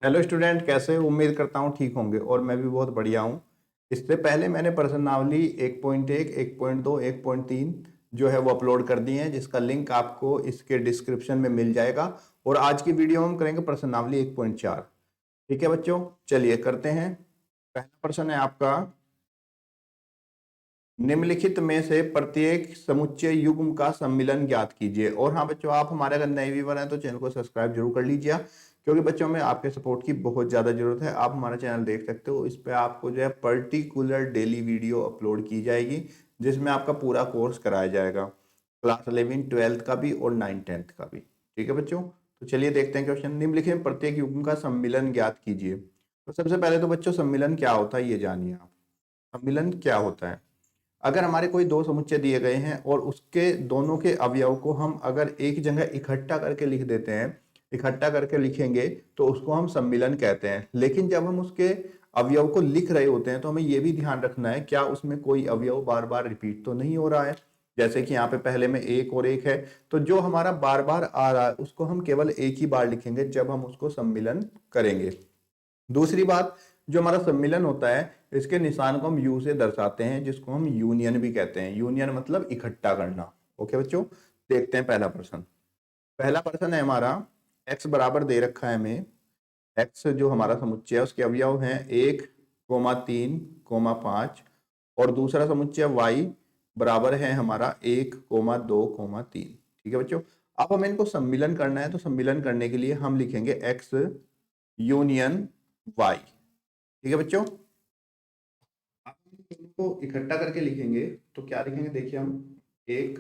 Hello student, कैसे हो? उम्मीद करता हूँ ठीक होंगे और मैं भी बहुत बढ़िया हूँ। इससे पहले मैंने प्रश्नावली 1.1, 1.2, 1.3 जो है वो अपलोड कर दी है, जिसका लिंक आपको इसके डिस्क्रिप्शन में मिल जाएगा। और आज की वीडियो में हम करेंगे प्रश्नावली 1.4। ठीक है बच्चों, चलिए करते हैं। पहला प्रश्न है आपका, निम्नलिखित में से प्रत्येक समुच्चय युग्म का सम्मिलन ज्ञात कीजिए। और हाँ बच्चों, आप हमारे अगर नए व्यूवर हैं तो चैनल को सब्सक्राइब जरूर कर लीजिए, क्योंकि बच्चों में आपके सपोर्ट की बहुत ज्यादा जरूरत है। आप हमारा चैनल देख सकते हो, इस पे आपको जो है पर्टिकुलर डेली वीडियो अपलोड की जाएगी, जिसमें आपका पूरा कोर्स कराया जाएगा, क्लास 11 12th का भी और 9 10th का भी। ठीक है बच्चों, तो चलिए देखते हैं क्वेश्चन। निम्नलिखित में प्रत्येक युग्म का सम्मिलन ज्ञात कीजिए। तो सबसे पहले तो बच्चों सम्मिलन क्या होता है ये जानिए आप। सम्मिलन क्या होता है? अगर हमारे कोई दो समुच्चय दिए गए हैं और उसके दोनों के अवयव को हम अगर एक जगह इकट्ठा करके लिख देते हैं, इकट्ठा करके लिखेंगे तो उसको हम सम्मिलन कहते हैं। लेकिन जब हम उसके अवयव को लिख रहे होते हैं तो हमें यह भी ध्यान रखना है क्या उसमें कोई अवयव बार बार रिपीट तो नहीं हो रहा है। जैसे कि यहाँ पे पहले में एक और एक है, तो जो हमारा बार बार आ रहा है उसको हम केवल एक ही बार लिखेंगे जब हम उसको सम्मिलन करेंगे। दूसरी बात, जो हमारा सम्मिलन होता है इसके निशान को हम यू से दर्शाते हैं, जिसको हम यूनियन भी कहते हैं। यूनियन मतलब इकट्ठा करना। ओके बच्चों, देखते हैं पहला प्रश्न। पहला प्रश्न है हमारा, x बराबर दे रखा है हमें। x जो हमारा समुच्चय है उसके अवयव हैं 1, 3, 5, और दूसरा समुच्चय y बराबर है हमारा 1, 2, 3। ठीक है बच्चों, अब हमें इनको सम्मिलन करना है, तो सम्मिलन करने के लिए हम लिखेंगे x यूनियन y। ठीक है बच्चों, आप इनको इकट्ठा करके लिखेंगे तो क्या लिखेंगे, देखिए हम 1,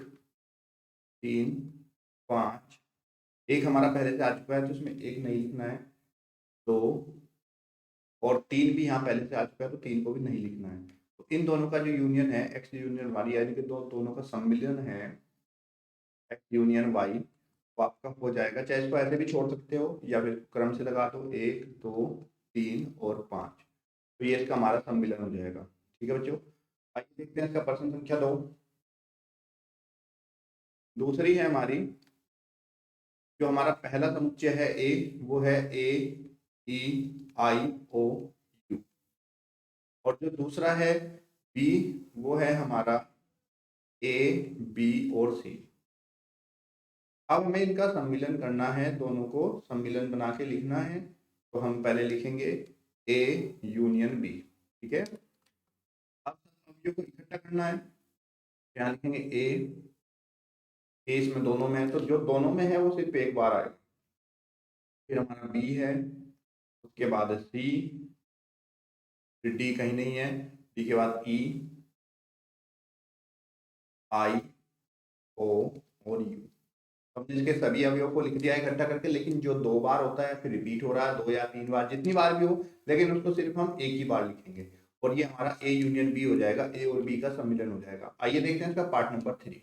3, 5। एक हमारा पहले से आ चुका है तो इसमें एक नहीं लिखना है। 2 और 3 भी यहाँ पहले से आ चुका है तो 3 को भी नहीं लिखना है। तो इन दोनों का जो यूनियन है एक्स यूनियन वाई, यानी कि दोनों का सम्मिलन है एक्स यूनियन वाई, वो आपका हो जाएगा। चाहे इसको ऐसे भी छोड़ सकते हो या फिर क्रम से लगा दो 1, 2, 3 और 5। तो ये इसका हमारा सम्मिलन हो जाएगा। ठीक है बच्चों, आइए देखते हैं इसका प्रश्न संख्या 2। दूसरी है हमारी, जो हमारा पहला समुच्चय है ए, वो है AEIOU। और जो दूसरा है बी, वो है हमारा AB और C। अब हमें इनका सम्मिलन करना है, दोनों को सम्मिलन बना के लिखना है। तो हम पहले लिखेंगे A यूनियन B। ठीक है, अब समुच्चयों को इकट्ठा करना है, यहाँ लिखेंगे A इसमें दोनों में है तो जो दोनों में है वो सिर्फ एक बार आएगा। फिर हमारा B है, उसके बाद C, फिर D कहीं नहीं है, D के बाद EIO और U। हमने इसके सभी अवयवों को लिख दिया इकट्ठा करके, लेकिन जो दो बार होता है फिर रिपीट हो रहा है, 2 या 3 बार, जितनी बार भी हो, लेकिन उसको सिर्फ हम एक ही बार लिखेंगे। और ये हमारा A यूनियन B हो जाएगा, A और B का सम्मिलन हो जाएगा। आइए देखते हैं इसका पार्ट नंबर 3।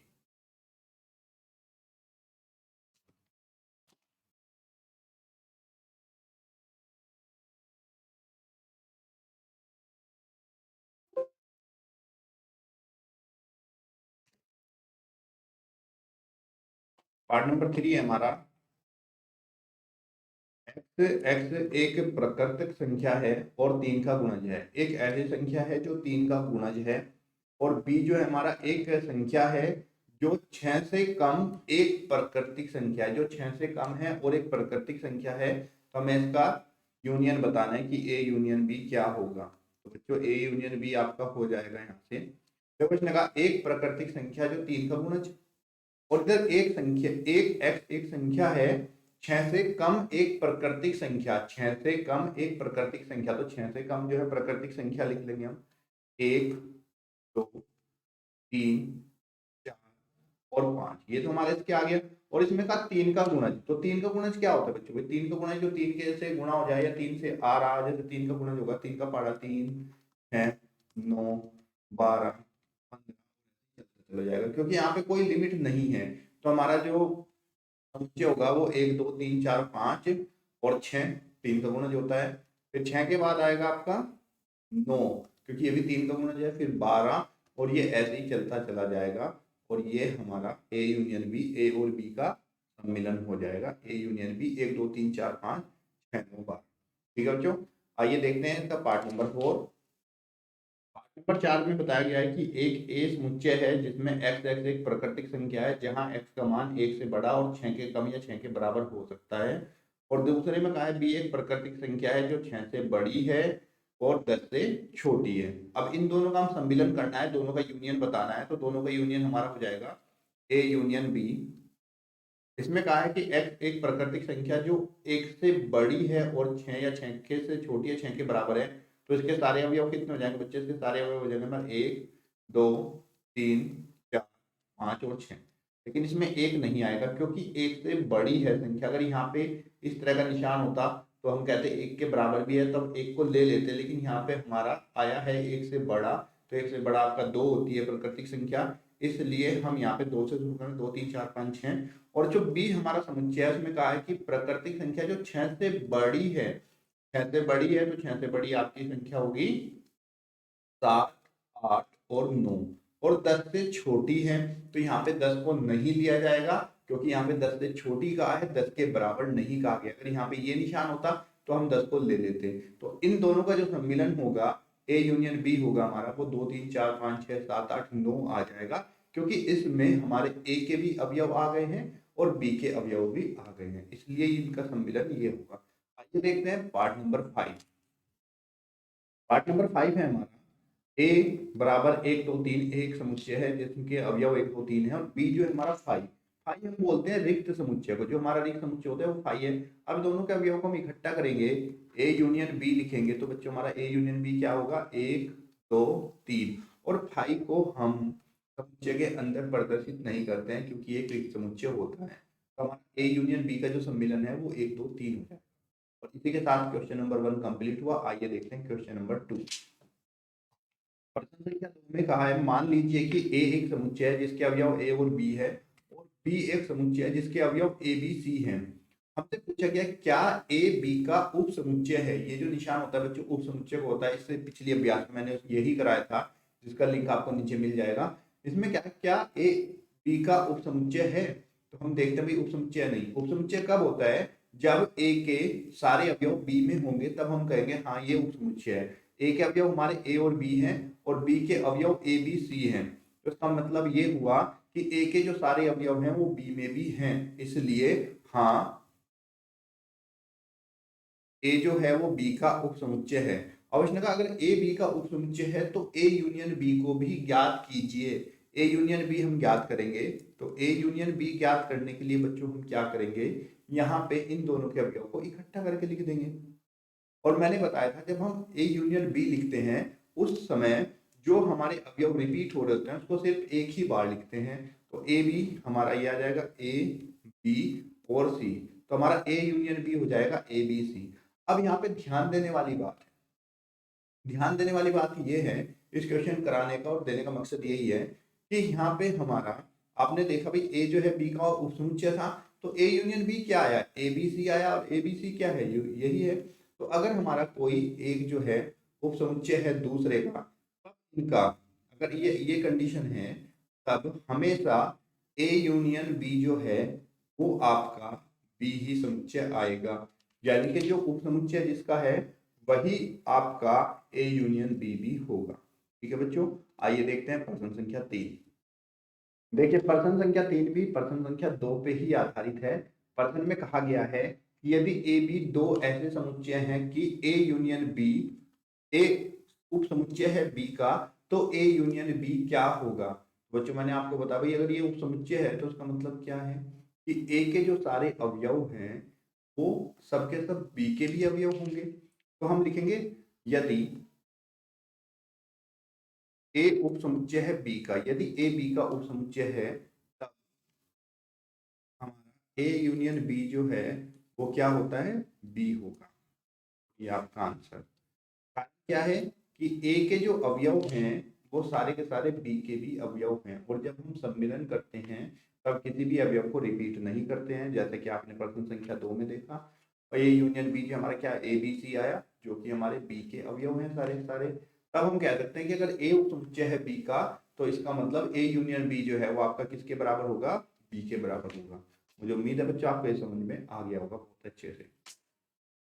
पार्ट नंबर 3 है हमारा, x एक प्राकृतिक संख्या है और 3 का गुणज है। एक ऐसी संख्या है जो 3 का गुणज है, और b जो है हमारा एक संख्या है जो 6 से कम एक प्राकृतिक संख्या है, जो 6 से कम है और एक प्राकृतिक संख्या है। तो हमें इसका यूनियन बताना है कि a यूनियन b क्या होगा। तो बच्चों a यूनियन b आपका हो जाएगा यहाँ से। तो क्वेश्चन लगा, एक प्राकृतिक संख्या जो 3 का गुणज, और इधर एक संख्या एक x एक संख्या है 6 से कम एक प्राकृतिक संख्या, 6 से कम एक प्राकृतिक संख्या। तो 6 से कम जो है प्राकृतिक संख्या लिख लेंगे हम 1, 2, 3, 4 और 5। ये तो हमारे इसके आ गया। और इसमें का 3 का गुणज, तो 3 का गुणज क्या होता है बच्चों? भाई 3 का गुणज जो 3 के से गुणा हो जाए या 3 से आ रहा है, जैसे 3 का गुणज होगा, 3 का पारा 3 है, 9, 12, 15 चला जाएगा, क्योंकि यहाँ पे कोई लिमिट नहीं है। तो हमारा जो समुच्चय होगा वो 1, 2, 3, 4, 5 और 6, 3 का गुणज होता है। फिर 6 के बाद आएगा आपका 9, क्योंकि ये भी 3 का गुणज है, फिर 12, और ये ऐसे ही चलता चला जाएगा। और ये हमारा ए यूनियन बी, ए और बी का सम्मिलन हो जाएगा। A union B 1, 2, 3, 4, 5, 6, 9, 12। ठीक है बच्चों, आइए देखते हैं इसका पार्ट नंबर 4। पार्ट नंबर 4 में बताया गया है कि एक ए समुच्चय है जिसमें एक्स एक्स एक प्राकृतिक संख्या है जहां एक्स का मान 1 से बड़ा और 6 के कम या 6 के बराबर हो सकता है। और दूसरे में कहा है बी एक प्राकृतिक संख्या है जो 6 से बड़ी है और 10 से छोटी है। अब इन दोनों का हम सम्मिलन करना है, दोनों का यूनियन बताना है, तो दोनों का यूनियन हमारा हो जाएगा ए यूनियन बी। इसमें कहा है कि x एक प्राकृतिक संख्या जो 1 से बड़ी है और 6 या 6 के से छोटी है 6 के बराबर है, तो इसके सारे अवयव कितने हो जाएंगे बच्चे? इसके सारे अवयव हो जाएंगे हमारे 1 2 3 4 5 और 6। लेकिन इसमें एक नहीं आएगा क्योंकि 1 से बड़ी है संख्या। अगर यहाँ पे इस तरह का निशान होता तो हम कहते 1 के बराबर भी है तब 1 को ले लेते, लेकिन यहाँ पे हमारा आया है 1 से बड़ा, तो 1 से बड़ा आपका 2 होती है प्राकृतिक संख्या, इसलिए हम यहाँ पे 2 से शुरू करें, 2 3 4 5 6। और जो बी हमारा समुच्चय है उसमें कहा है कि प्राकृतिक संख्या जो 6 से बड़ी है, 6 से बड़ी है, तो 6 से बड़ी आपकी संख्या होगी 7 8 और 9। और 10 से छोटी है तो यहाँ पे 10 को नहीं लिया जाएगा क्योंकि यहाँ पे 10 से छोटी कहा है, 10 के बराबर नहीं कहा गया। अगर यहाँ पे ये निशान होता तो हम 10 को ले लेते। तो इन दोनों का जो सम्मिलन होगा ए यूनियन बी होगा हमारा, वो 2 3 4 5 6 7 8 9 आ जाएगा, क्योंकि इसमें हमारे ए के भी अवयव आ गए हैं और बी के अवयव भी आ गए हैं, इसलिए इनका सम्मिलन ये होगा। आइए देखते हैं पार्ट नंबर 5। पार्ट नंबर 5 है हमारा ए बराबर 1 2 3 एक समुच्चय है जिसके अवयव 1 2 3 है, और बी जो है हमारा फाई। फाई हम बोलते हैं रिक्त समुच्चय को, जो हमारा रिक्त समुच्चय होता है वो फाई है। अब दोनों के अवयव को हम इकट्ठा करेंगे, ए यूनियन बी लिखेंगे, तो बच्चों हमारा ए यूनियन बी क्या होगा? 1 2 3। और फाई को हम समुच्चय के अंदर प्रदर्शित नहीं करते हैं क्योंकि एक रिक्त समुच्चय होता है। तो हमारा ए यूनियन बी का जो सम्मिलन है वो 1 2 3 हो जाए। और इसी के साथ क्वेश्चन नंबर 1 कंप्लीट हुआ। आइए देखते हैं क्वेश्चन नंबर 2। प्रश्न संख्या 2 में कहा है मान लीजिए कि ए एक समुच्चय है जिसके अवयव ए और बी है और बी एक समुच्चय है जिसके अवयव ए बी सी हैं। हमसे पूछा गया क्या ए बी का उप समुच्चय है। ये जो निशान होता है बच्चों उप समुच्चय को होता है, इससे पिछले अभ्यास में मैंने यही कराया था जिसका लिंक आपको नीचे मिल जाएगा। इसमें क्या ए बी का उप समुच्चय है? तो हम देखते हैं भाई उप समुच्चय नहीं। उप समुच्चय कब होता है? जब ए के सारे अवयव बी में होंगे तब हम कहेंगे हाँ ये उप समुच्चय है। ए के अवयव हमारे ए और बी हैं और बी के अवयव ए बी सी हैं, तो इसका मतलब ये हुआ कि ए के जो सारे अवयव हैं वो बी में भी हैं, इसलिए हाँ ए जो है वो बी का उपसमुच्चय है। अब इसने कहा अगर ए बी का उपसमुच्चय है तो ए यूनियन बी को भी ज्ञात कीजिए। ए यूनियन बी हम ज्ञात करेंगे, तो ए यूनियन बी ज्ञात करने के लिए बच्चों हम क्या करेंगे, यहाँ पे इन दोनों के अवयव को इकट्ठा करके लिख देंगे। और मैंने बताया था जब हम ए यूनियन बी लिखते हैं उस समय जो हमारे अवयव रिपीट हो रहे होते हैं उसको सिर्फ एक ही बार लिखते हैं। तो ए बी हमारा ये आ जाएगा ए बी और सी, तो हमारा ए यूनियन बी हो जाएगा ए बी सी। अब यहाँ पे ध्यान देने वाली बात है, ध्यान देने वाली बात ये है इस क्वेश्चन कराने का और देने का मकसद यही है कि यहाँ पे हमारा आपने देखा भाई ए जो है बी का उपसमुच्चय था, तो ए यूनियन बी क्या आया? ए बी सी आया, और ए बी सी क्या है? यही है। तो अगर हमारा कोई एक जो है उपसमुच्चय है दूसरे का, तब इनका अगर ये कंडीशन है तब हमेशा ए यूनियन बी जो है वो आपका बी ही समुच्चय आएगा, यानी कि जो उपसमुच्चय जिसका है वही आपका ए यूनियन बी भी होगा। ठीक है बच्चों, आइए देखते हैं प्रश्न संख्या 3। देखिए प्रश्न संख्या 3 भी प्रश्न संख्या 2 पे ही आधारित है। प्रश्न में कहा गया है कि यदि ए बी दो ऐसे समुच्चय हैं कि ए यूनियन बी ए उप समुच्चय है बी का, तो ए यूनियन बी क्या होगा? बच्चों मैंने आपको बताया भाई अगर ये उप समुच्चय है तो उसका मतलब क्या है कि ए के जो सारे अवयव हैं वो सबके सब बी के भी अवयव होंगे। तो हम लिखेंगे यदि ए उप समुच्चय है बी का, यदि ए बी का उप समुच्चय है तब हमारा ए यूनियन बी जो है वो क्या होता है? बी होगा। ये आपका आंसर क्या है कि ए के जो अवयव हैं वो सारे के सारे बी के भी अवयव हैं, और जब हम सम्मिलन करते हैं तब किसी भी अवयव को रिपीट नहीं करते हैं, जैसे कि आपने प्रश्न संख्या 2 में देखा। और ये यूनियन बी जो हमारा क्या ए बी सी आया जो कि हमारे बी के अवयव हैं सारे के सारे। तब हम कह सकते हैं कि अगर ए उपसमुच्चय है बी का तो इसका मतलब ए यूनियन बी जो है वो आपका किसके बराबर होगा? बी के बराबर होगा। मुझे उम्मीद है बच्चों आपको ये समझ में आ गया होगा बहुत अच्छे से।